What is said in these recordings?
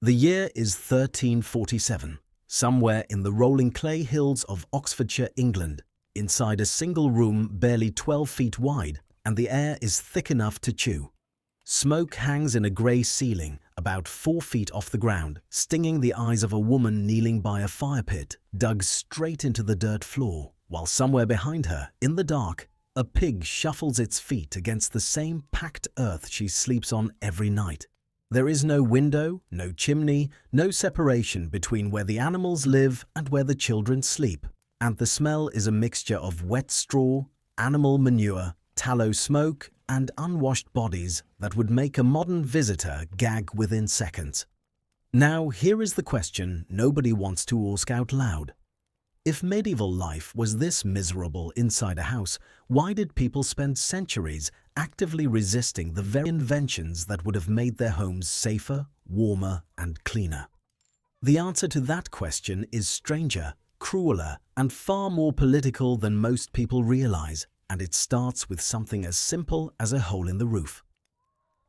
The year is 1347, somewhere in the rolling clay hills of Oxfordshire, England, inside a single room barely 12 feet wide, and the air is thick enough to chew. Smoke hangs in a grey ceiling, about 4 feet off the ground, stinging the eyes of a woman kneeling by a fire pit, dug straight into the dirt floor, while somewhere behind her, in the dark, a pig shuffles its feet against the same packed earth she sleeps on every night. There is no window, no chimney, no separation between where the animals live and where the children sleep, and the smell is a mixture of wet straw, animal manure, tallow smoke, and unwashed bodies that would make a modern visitor gag within seconds. Now, here is the question nobody wants to ask out loud. If medieval life was this miserable inside a house, why did people spend centuries actively resisting the very inventions that would have made their homes safer, warmer, and cleaner? The answer to that question is stranger, crueler, and far more political than most people realize, and it starts with something as simple as a hole in the roof.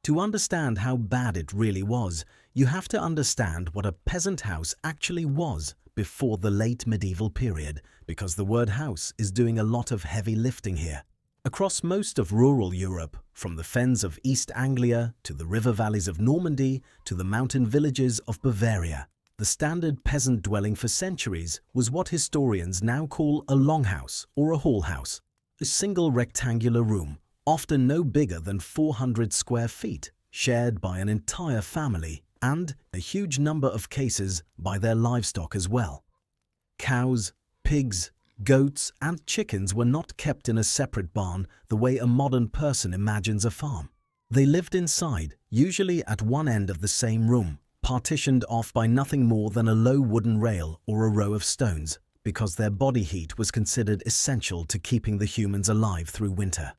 To understand how bad it really was, you have to understand what a peasant house actually was before the late medieval period, because the word house is doing a lot of heavy lifting here. Across most of rural Europe, from the fens of East Anglia to the river valleys of Normandy to the mountain villages of Bavaria, the standard peasant dwelling for centuries was what historians now call a longhouse or a hall house, a single rectangular room, often no bigger than 400 square feet, shared by an entire family, and, a huge number of cases, by their livestock as well. Cows, pigs, goats, and chickens were not kept in a separate barn the way a modern person imagines a farm. They lived inside, usually at one end of the same room, partitioned off by nothing more than a low wooden rail or a row of stones, because their body heat was considered essential to keeping the humans alive through winter.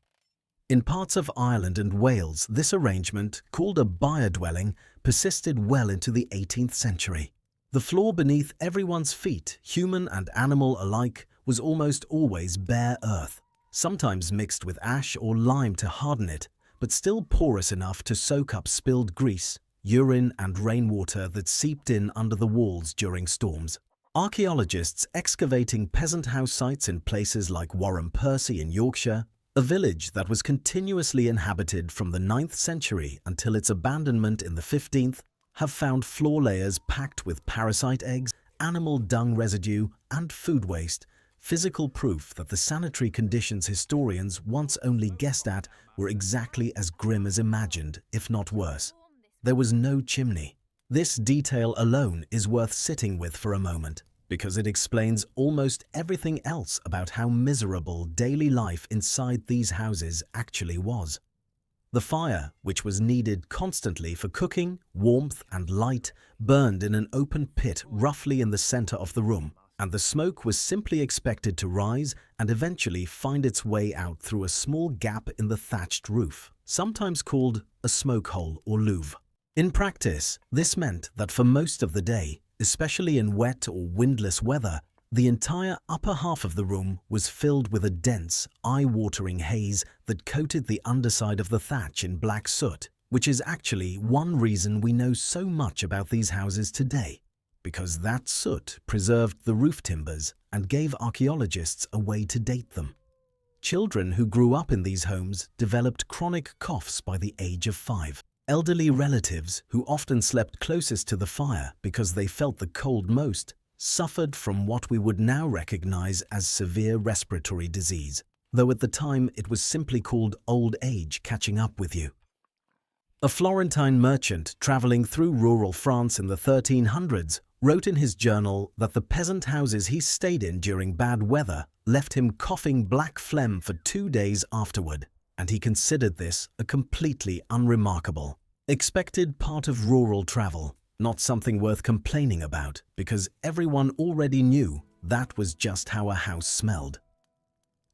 In parts of Ireland and Wales, this arrangement, called a byre dwelling, persisted well into the 18th century. The floor beneath everyone's feet, human and animal alike, was almost always bare earth, sometimes mixed with ash or lime to harden it, but still porous enough to soak up spilled grease, urine and rainwater that seeped in under the walls during storms. Archaeologists excavating peasant house sites in places like Warren Percy in Yorkshire, a village that was continuously inhabited from the 9th century until its abandonment in the 15th, have found floor layers packed with parasite eggs, animal dung residue, and food waste, physical proof that the sanitary conditions historians once only guessed at were exactly as grim as imagined, if not worse. There was no chimney. This detail alone is worth sitting with for a moment, because it explains almost everything else about how miserable daily life inside these houses actually was. The fire, which was needed constantly for cooking, warmth, and light, burned in an open pit roughly in the center of the room, and the smoke was simply expected to rise and eventually find its way out through a small gap in the thatched roof, sometimes called a smoke hole or louve. In practice, this meant that for most of the day, especially in wet or windless weather, the entire upper half of the room was filled with a dense, eye-watering haze that coated the underside of the thatch in black soot, which is actually one reason we know so much about these houses today, because that soot preserved the roof timbers and gave archaeologists a way to date them. Children who grew up in these homes developed chronic coughs by the age of 5. Elderly relatives, who often slept closest to the fire because they felt the cold most, suffered from what we would now recognize as severe respiratory disease, though at the time it was simply called old age catching up with you. A Florentine merchant traveling through rural France in the 1300s wrote in his journal that the peasant houses he stayed in during bad weather left him coughing black phlegm for 2 days afterward, and he considered this a completely unremarkable, expected part of rural travel, not something worth complaining about, because everyone already knew that was just how a house smelled.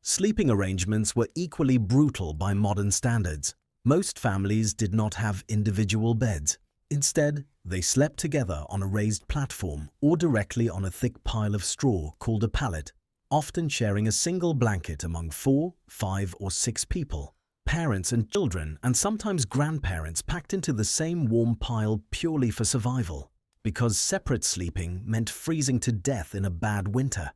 Sleeping arrangements were equally brutal by modern standards. Most families did not have individual beds. Instead, they slept together on a raised platform or directly on a thick pile of straw called a pallet, often sharing a single blanket among 4, 5, or 6 people. Parents and children, and sometimes grandparents, packed into the same warm pile purely for survival. because separate sleeping meant freezing to death in a bad winter.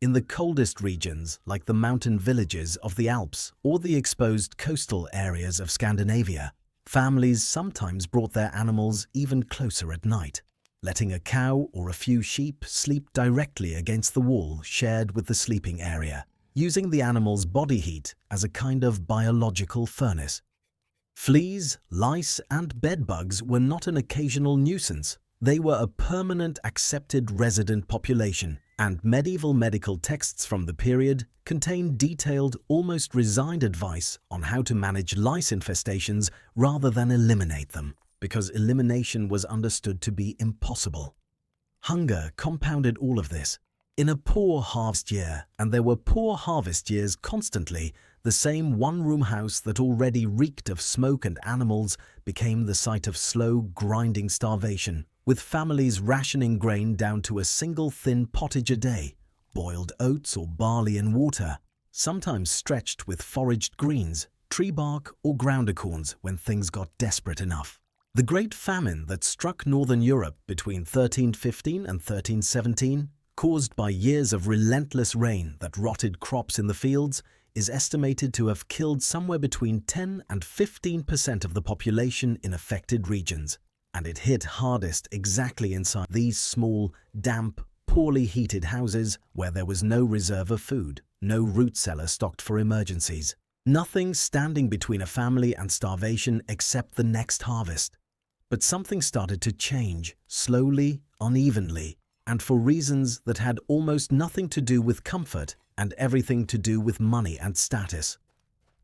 In the coldest regions, like the mountain villages of the Alps or the exposed coastal areas of Scandinavia, families sometimes brought their animals even closer at night, letting a cow or a few sheep sleep directly against the wall shared with the sleeping area, using the animal's body heat as a kind of biological furnace. Fleas, lice, and bedbugs were not an occasional nuisance. They were a permanent accepted resident population, and medieval medical texts from the period contain detailed, almost resigned advice on how to manage lice infestations rather than eliminate them, because elimination was understood to be impossible. Hunger compounded all of this. In a poor harvest year, and there were poor harvest years constantly, the same one-room house that already reeked of smoke and animals became the site of slow, grinding starvation, with families rationing grain down to a single thin pottage a day, boiled oats or barley in water, sometimes stretched with foraged greens, tree bark or ground acorns when things got desperate enough. The Great Famine that struck northern Europe between 1315 and 1317, caused by years of relentless rain that rotted crops in the fields, is estimated to have killed somewhere between 10 and 15% of the population in affected regions, and it hit hardest exactly inside these small, damp, poorly heated houses where there was no reserve of food, no root cellar stocked for emergencies, nothing standing between a family and starvation except the next harvest. But something started to change, slowly, unevenly, and for reasons that had almost nothing to do with comfort and everything to do with money and status.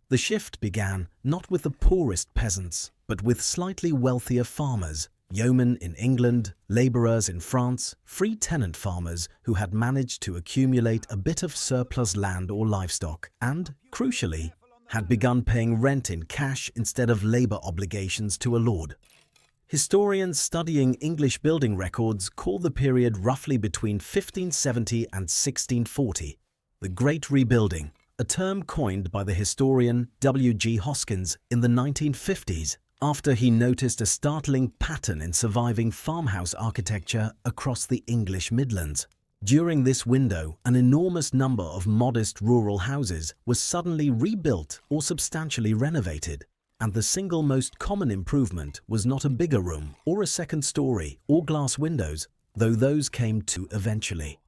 The shift began not with the poorest peasants, but with slightly wealthier farmers, yeomen in England, labourers in France, free tenant farmers who had managed to accumulate a bit of surplus land or livestock and, crucially, had begun paying rent in cash instead of labour obligations to a lord. Historians studying English building records call the period roughly between 1570 and 1640, the Great Rebuilding, a term coined by the historian W.G. Hoskins in the 1950s after he noticed a startling pattern in surviving farmhouse architecture across the English Midlands. During this window, an enormous number of modest rural houses was suddenly rebuilt or substantially renovated. And the single most common improvement was not a bigger room or a second story or glass windows, though those came too eventually.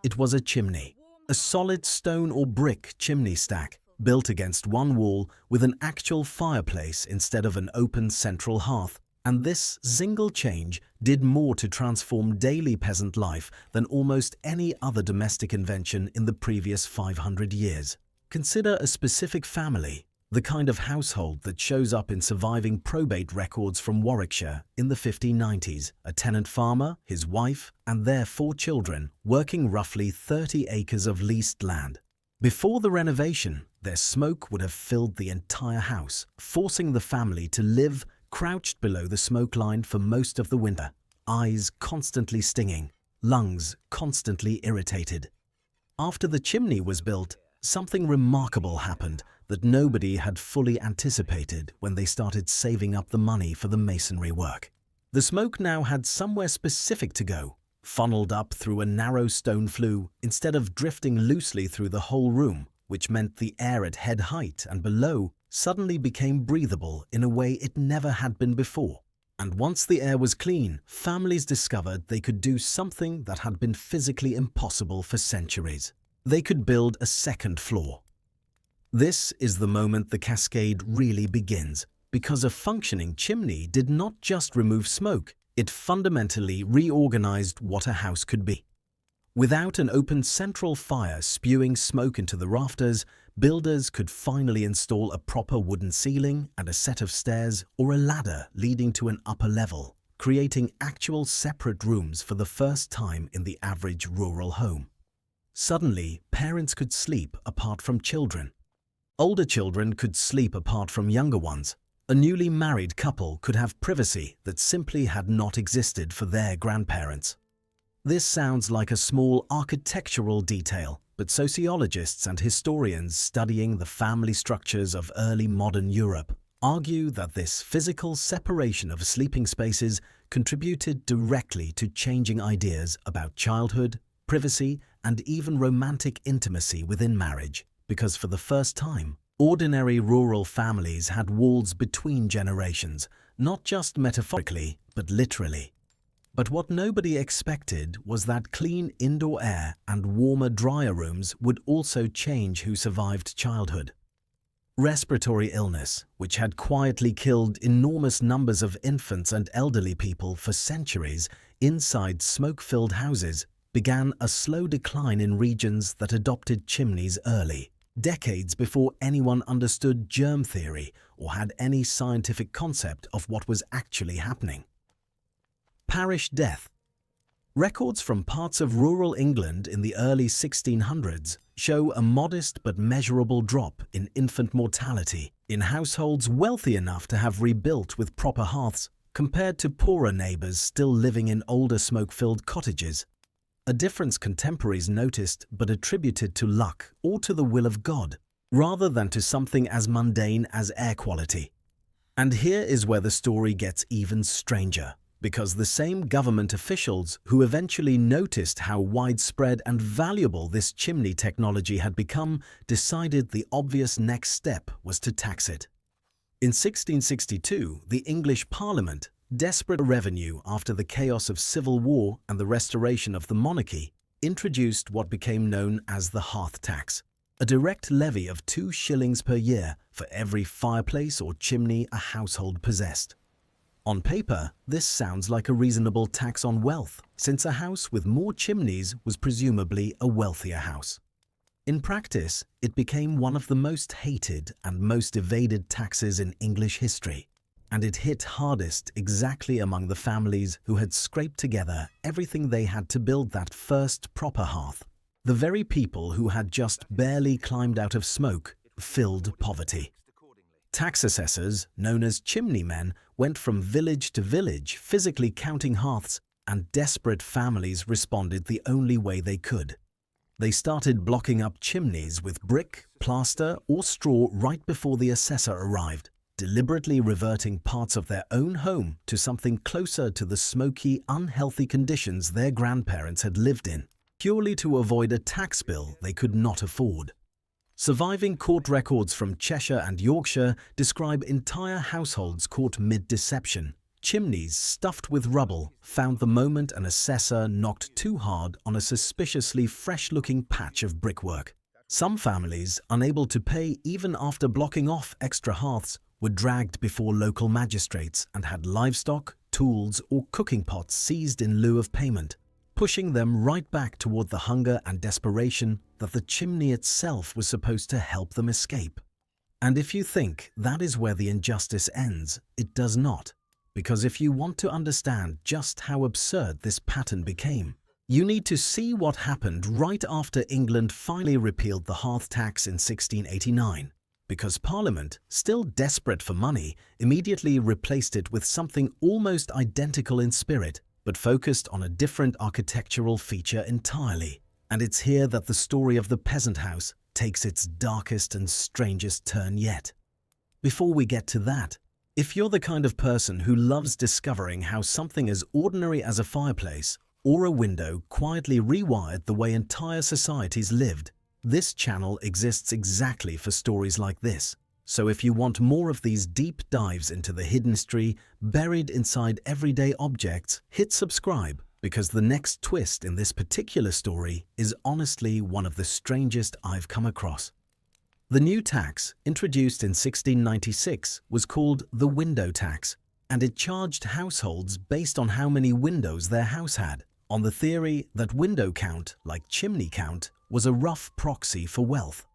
It was a chimney, a solid stone or brick chimney stack built against one wall with an actual fireplace instead of an open central hearth, and this single change did more to transform daily peasant life than almost any other domestic invention in the previous 500 years. Consider a specific family, the kind of household that shows up in surviving probate records from Warwickshire in the 1590s, a tenant farmer, his wife, and their 4 children working roughly 30 acres of leased land. Before the renovation, their smoke would have filled the entire house, forcing the family to live crouched below the smoke line for most of the winter, eyes constantly stinging, lungs constantly irritated. After the chimney was built, something remarkable happened that nobody had fully anticipated when they started saving up the money for the masonry work. The smoke now had somewhere specific to go, funneled up through a narrow stone flue instead of drifting loosely through the whole room, which meant the air at head height and below suddenly became breathable in a way it never had been before. And once the air was clean, families discovered they could do something that had been physically impossible for centuries. They could build a second floor. This is the moment the cascade really begins, because a functioning chimney did not just remove smoke, it fundamentally reorganized what a house could be. Without an open central fire spewing smoke into the rafters, builders could finally install a proper wooden ceiling and a set of stairs or a ladder leading to an upper level, creating actual separate rooms for the first time in the average rural home. Suddenly, parents could sleep apart from children. Older children could sleep apart from younger ones. A newly married couple could have privacy that simply had not existed for their grandparents. This sounds like a small architectural detail, but sociologists and historians studying the family structures of early modern Europe argue that this physical separation of sleeping spaces contributed directly to changing ideas about childhood, privacy, and even romantic intimacy within marriage, because for the first time, ordinary rural families had walls between generations, not just metaphorically, but literally. But what nobody expected was that clean indoor air and warmer, drier rooms would also change who survived childhood. Respiratory illness, which had quietly killed enormous numbers of infants and elderly people for centuries inside smoke-filled houses, began a slow decline in regions that adopted chimneys early, decades before anyone understood germ theory or had any scientific concept of what was actually happening. Parish death. Records from parts of rural England in the early 1600s show a modest but measurable drop in infant mortality in households wealthy enough to have rebuilt with proper hearths compared to poorer neighbours still living in older smoke-filled cottages. A difference contemporaries noticed but attributed to luck or to the will of God, rather than to something as mundane as air quality. And here is where the story gets even stranger, because the same government officials who eventually noticed how widespread and valuable this chimney technology had become decided the obvious next step was to tax it. In 1662, the English Parliament, desperate for revenue after the chaos of civil war and the restoration of the monarchy, introduced what became known as the hearth tax, a direct levy of 2 shillings per year for every fireplace or chimney a household possessed. On paper, this sounds like a reasonable tax on wealth, since a house with more chimneys was presumably a wealthier house. In practice, it became one of the most hated and most evaded taxes in English history, and it hit hardest exactly among the families who had scraped together everything they had to build that first proper hearth, the very people who had just barely climbed out of smoke-filled poverty. Tax assessors, known as chimneymen, went from village to village physically counting hearths, and desperate families responded the only way they could. They started blocking up chimneys with brick, plaster, or straw right before the assessor arrived, deliberately reverting parts of their own home to something closer to the smoky, unhealthy conditions their grandparents had lived in, purely to avoid a tax bill they could not afford. Surviving court records from Cheshire and Yorkshire describe entire households caught mid-deception. Chimneys stuffed with rubble found the moment an assessor knocked too hard on a suspiciously fresh-looking patch of brickwork. Some families, unable to pay even after blocking off extra hearths, were dragged before local magistrates and had livestock, tools, or cooking pots seized in lieu of payment, pushing them right back toward the hunger and desperation that the chimney itself was supposed to help them escape. And if you think that is where the injustice ends, it does not. Because if you want to understand just how absurd this pattern became, you need to see what happened right after England finally repealed the hearth tax in 1689. Because Parliament, still desperate for money, immediately replaced it with something almost identical in spirit, but focused on a different architectural feature entirely. And it's here that the story of the peasant house takes its darkest and strangest turn yet. Before we get to that, if you're the kind of person who loves discovering how something as ordinary as a fireplace or a window quietly rewired the way entire societies lived, this channel exists exactly for stories like this. So if you want more of these deep dives into the hidden history buried inside everyday objects, hit subscribe, because the next twist in this particular story is honestly one of the strangest I've come across. The new tax, introduced in 1696, was called the window tax, and it charged households based on how many windows their house had, on the theory that window count, like chimney count, was a rough proxy for wealth.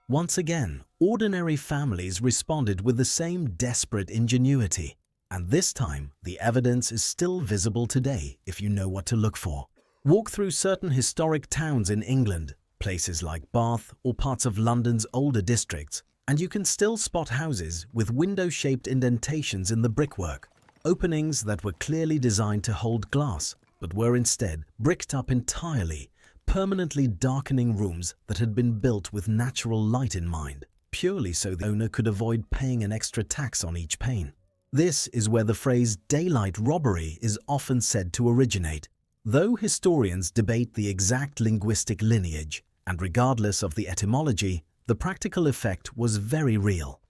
Once again, ordinary families responded with the same desperate ingenuity. And this time, the evidence is still visible today if you know what to look for. Walk through certain historic towns in England, places like Bath or parts of London's older districts, and you can still spot houses with window-shaped indentations in the brickwork, openings that were clearly designed to hold glass, but were instead bricked up entirely, permanently darkening rooms that had been built with natural light in mind, purely so the owner could avoid paying an extra tax on each pane. This is where the phrase daylight robbery is often said to originate, though historians debate the exact linguistic lineage, and regardless of the etymology, the practical effect was very real.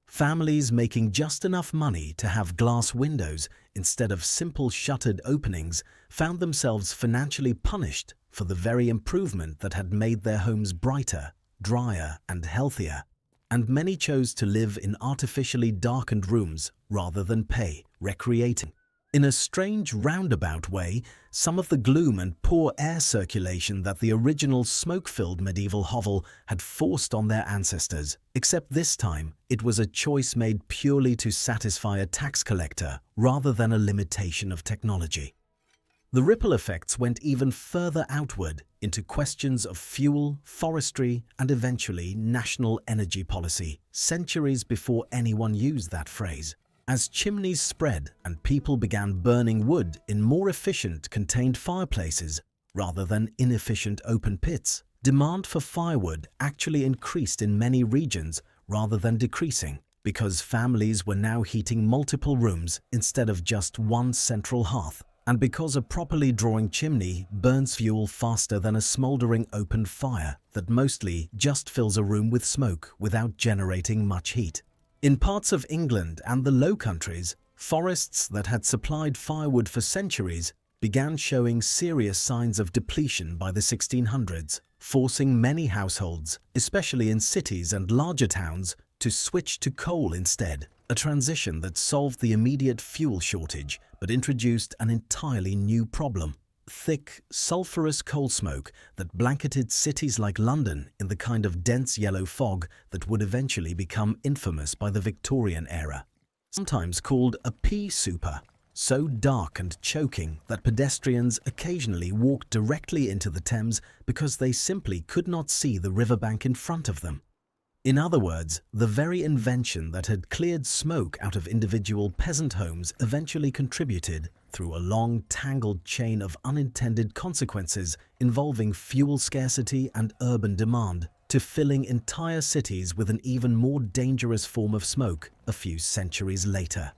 Families making just enough money to have glass windows instead of simple shuttered openings found themselves financially punished for the very improvement that had made their homes brighter, drier, and healthier, and many chose to live in artificially darkened rooms rather than pay, recreating. In a strange roundabout way, some of the gloom and poor air circulation that the original smoke-filled medieval hovel had forced on their ancestors, except this time it was a choice made purely to satisfy a tax collector rather than a limitation of technology. The ripple effects went even further outward into questions of fuel, forestry, and eventually national energy policy, centuries before anyone used that phrase. As chimneys spread and people began burning wood in more efficient contained fireplaces rather than inefficient open pits, demand for firewood actually increased in many regions rather than decreasing, because families were now heating multiple rooms instead of just one central hearth, and because a properly drawing chimney burns fuel faster than a smouldering open fire that mostly just fills a room with smoke without generating much heat. In parts of England and the Low Countries, forests that had supplied firewood for centuries began showing serious signs of depletion by the 1600s, forcing many households, especially in cities and larger towns, to switch to coal instead, a transition that solved the immediate fuel shortage but introduced an entirely new problem: thick, sulphurous coal smoke that blanketed cities like London in the kind of dense yellow fog that would eventually become infamous by the Victorian era. Sometimes called a pea souper, so dark and choking that pedestrians occasionally walked directly into the Thames because they simply could not see the riverbank in front of them. In other words, the very invention that had cleared smoke out of individual peasant homes eventually contributed, through a long, tangled chain of unintended consequences involving fuel scarcity and urban demand, to filling entire cities with an even more dangerous form of smoke a few centuries later.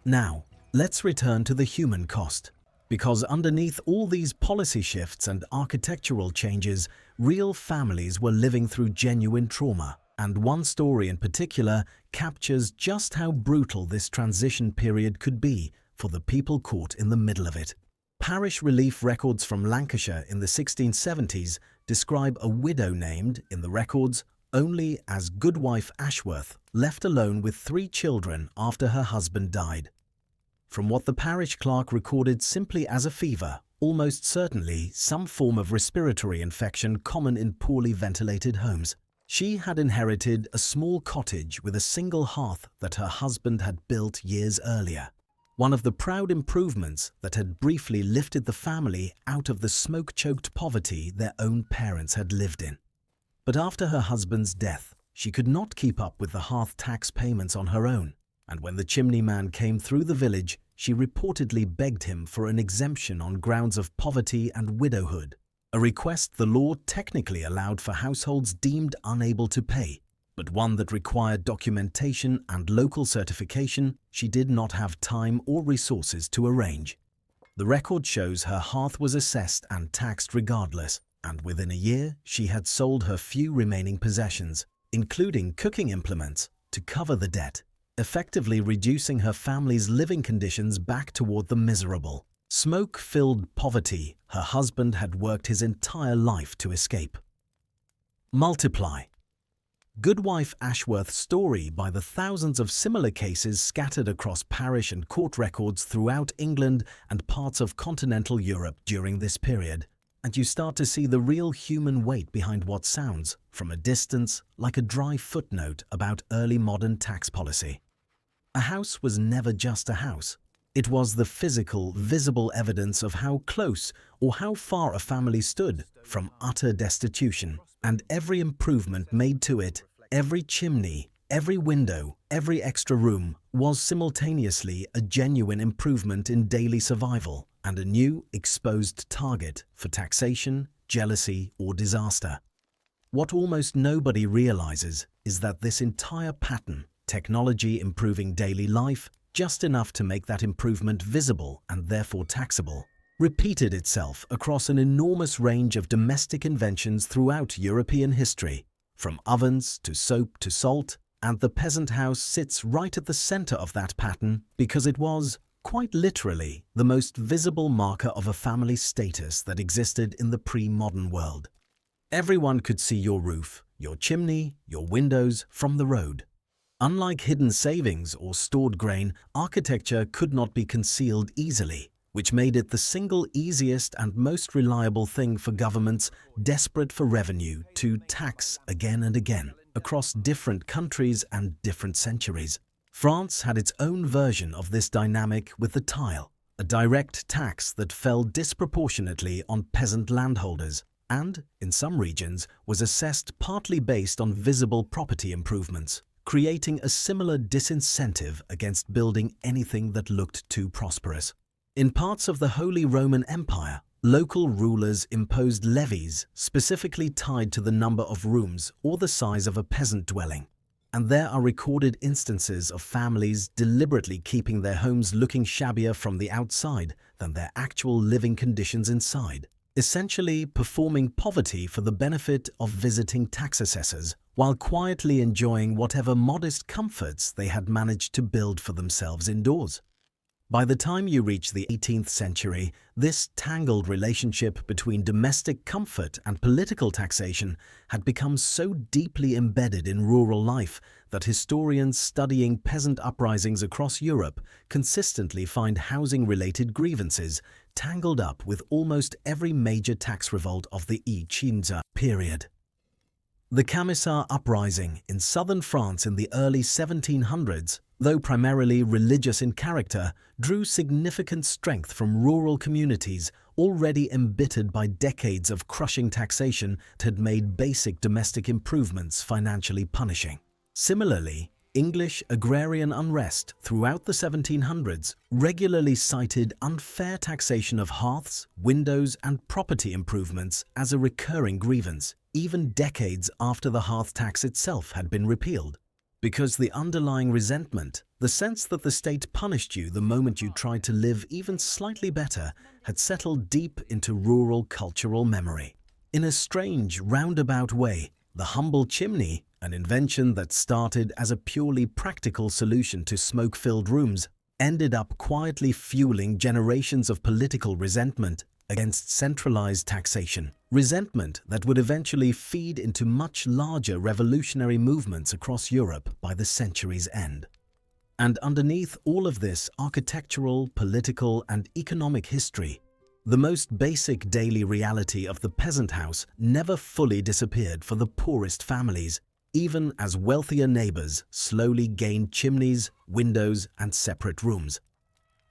Now, let's return to the human cost, because underneath all these policy shifts and architectural changes, real families were living through genuine trauma. And one story in particular captures just how brutal this transition period could be for the people caught in the middle of it. Parish relief records from Lancashire in the 1670s describe a widow named, in the records, only as Goodwife Ashworth, left alone with 3 children after her husband died. From what the parish clerk recorded simply as a fever, almost certainly some form of respiratory infection common in poorly ventilated homes, she had inherited a small cottage with a single hearth that her husband had built years earlier, one of the proud improvements that had briefly lifted the family out of the smoke-choked poverty their own parents had lived in. But after her husband's death, she could not keep up with the hearth tax payments on her own, and when the chimney man came through the village, she reportedly begged him for an exemption on grounds of poverty and widowhood, a request the law technically allowed for households deemed unable to pay, but one that required documentation and local certification she did not have time or resources to arrange. The record shows her hearth was assessed and taxed regardless, and within a year she had sold her few remaining possessions, including cooking implements, to cover the debt, effectively reducing her family's living conditions back toward the miserable, smoke-filled poverty her husband had worked his entire life to escape. Multiply. Goodwife Ashworth's story by the thousands of similar cases scattered across parish and court records throughout England and parts of continental Europe during this period, and you start to see the real human weight behind what sounds, from a distance, like a dry footnote about early modern tax policy. A house was never just a house. It was the physical, visible evidence of how close or how far a family stood from utter destitution, and every improvement made to it, every chimney, every window, every extra room, was simultaneously a genuine improvement in daily survival and a new, exposed target for taxation, jealousy, or disaster. What almost nobody realizes is that this entire pattern, technology improving daily life, just enough to make that improvement visible and therefore taxable, repeated itself across an enormous range of domestic inventions throughout European history, from ovens to soap to salt, and the peasant house sits right at the center of that pattern because it was, quite literally, the most visible marker of a family status that existed in the pre-modern world. Everyone could see your roof, your chimney, your windows from the road. Unlike hidden savings or stored grain, architecture could not be concealed easily, which made it the single easiest and most reliable thing for governments desperate for revenue to tax again and again across different countries and different centuries. France had its own version of this dynamic with the tile, a direct tax that fell disproportionately on peasant landholders and, in some regions, was assessed partly based on visible property improvements, creating a similar disincentive against building anything that looked too prosperous. In parts of the Holy Roman Empire, local rulers imposed levies specifically tied to the number of rooms or the size of a peasant dwelling. And there are recorded instances of families deliberately keeping their homes looking shabbier from the outside than their actual living conditions inside, essentially performing poverty for the benefit of visiting tax assessors while quietly enjoying whatever modest comforts they had managed to build for themselves indoors. By the time you reach the 18th century, this tangled relationship between domestic comfort and political taxation had become so deeply embedded in rural life that historians studying peasant uprisings across Europe consistently find housing-related grievances tangled up with almost every major tax revolt of the I Cinque period. The Camisard uprising in southern France in the early 1700s, though primarily religious in character, drew significant strength from rural communities already embittered by decades of crushing taxation that had made basic domestic improvements financially punishing. Similarly, English agrarian unrest throughout the 1700s regularly cited unfair taxation of hearths, windows, and property improvements as a recurring grievance, even decades after the hearth tax itself had been repealed. Because the underlying resentment, the sense that the state punished you the moment you tried to live even slightly better, had settled deep into rural cultural memory. In a strange, roundabout way, the humble chimney, an invention that started as a purely practical solution to smoke-filled rooms, ended up quietly fueling generations of political resentment against centralized taxation, resentment that would eventually feed into much larger revolutionary movements across Europe by the century's end. And underneath all of this architectural, political, and economic history, the most basic daily reality of the peasant house never fully disappeared for the poorest families, even as wealthier neighbors slowly gained chimneys, windows, and separate rooms.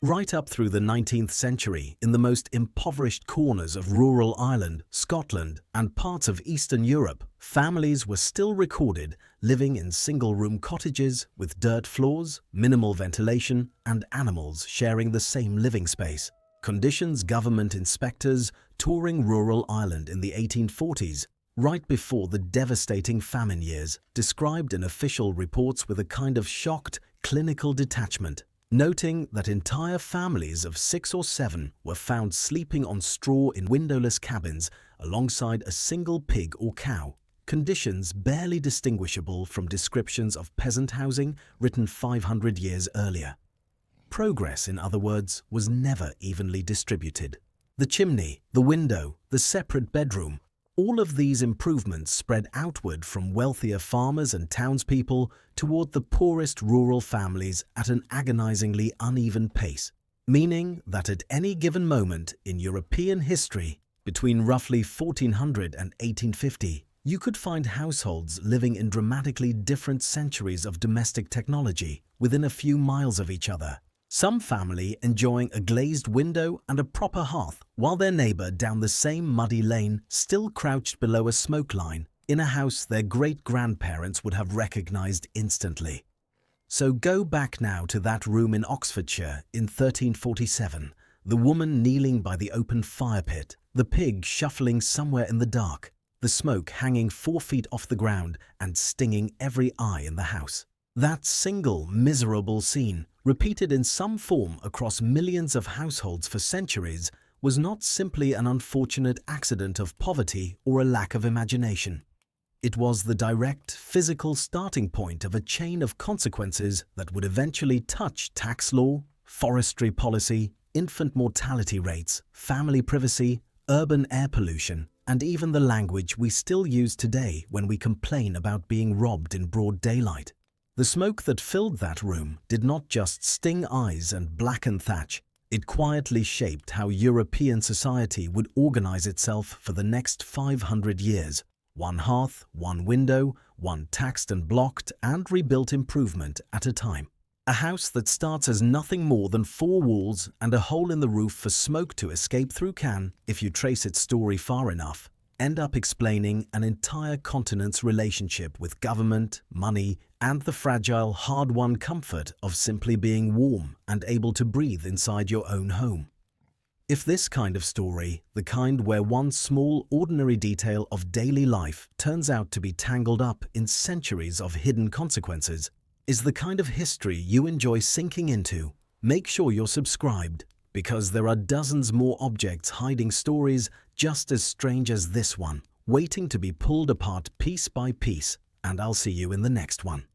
Right up through the 19th century, in the most impoverished corners of rural Ireland, Scotland, and parts of Eastern Europe, families were still recorded living in single-room cottages with dirt floors, minimal ventilation, and animals sharing the same living space. Conditions government inspectors touring rural Ireland in the 1840s, right before the devastating famine years, described in official reports with a kind of shocked, clinical detachment, noting that entire families of 6 or 7 were found sleeping on straw in windowless cabins alongside a single pig or cow, conditions barely distinguishable from descriptions of peasant housing written 500 years earlier. Progress, in other words, was never evenly distributed. The chimney, the window, the separate bedroom, all of these improvements spread outward from wealthier farmers and townspeople toward the poorest rural families at an agonizingly uneven pace, meaning that at any given moment in European history, between roughly 1400 and 1850, you could find households living in dramatically different centuries of domestic technology within a few miles of each other. Some family enjoying a glazed window and a proper hearth, while their neighbor down the same muddy lane still crouched below a smoke line in a house their great-grandparents would have recognized instantly. So go back now to that room in Oxfordshire in 1347, the woman kneeling by the open fire pit, the pig shuffling somewhere in the dark, the smoke hanging 4 feet off the ground and stinging every eye in the house. That single miserable scene, repeated in some form across millions of households for centuries, was not simply an unfortunate accident of poverty or a lack of imagination. It was the direct, physical starting point of a chain of consequences that would eventually touch tax law, forestry policy, infant mortality rates, family privacy, urban air pollution, and even the language we still use today when we complain about being robbed in broad daylight. The smoke that filled that room did not just sting eyes and blacken thatch, it quietly shaped how European society would organize itself for the next 500 years. One hearth, one window, one taxed and blocked and rebuilt improvement at a time. A house that starts as nothing more than 4 walls and a hole in the roof for smoke to escape through can, if you trace its story far enough, end up explaining an entire continent's relationship with government, money, and the fragile, hard-won comfort of simply being warm and able to breathe inside your own home. If this kind of story, the kind where one small, ordinary detail of daily life turns out to be tangled up in centuries of hidden consequences, is the kind of history you enjoy sinking into, make sure you're subscribed, because there are dozens more objects hiding stories just as strange as this one, waiting to be pulled apart piece by piece, and I'll see you in the next one.